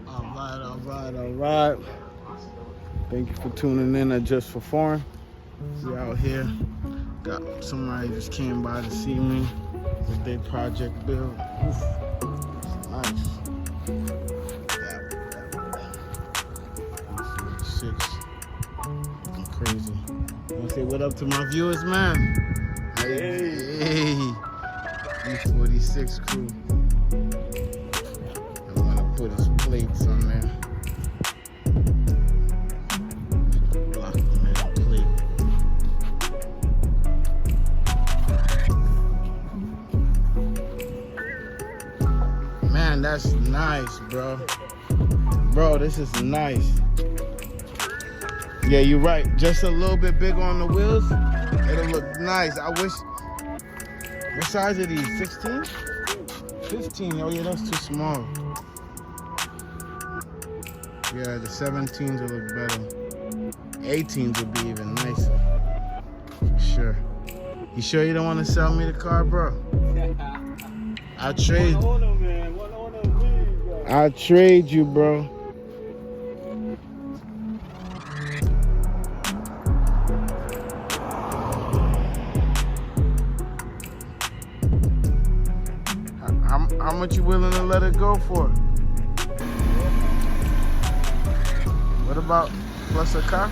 All right. Thank you for tuning in at Just for Foreign. We out here. Got somebody just came by to see me with their project build. Oof. Nice. Six. Crazy. I want to say what up to my viewers, man. Hey. E46 crew. I'm gonna put his plates on there. Block man plate. Man, that's nice, bro. Bro, this is nice. Yeah, you're right. Just a little bit bigger on the wheels. It'll look nice. I wish. What size are these? 16? 15. Oh yeah, that's too small. Yeah, the 17s will look better. 18s would be even nicer. Sure. You sure you don't want to sell me the car, bro? I'll trade. I'll trade you, bro. How much you willing to let it go for? What about plus a car?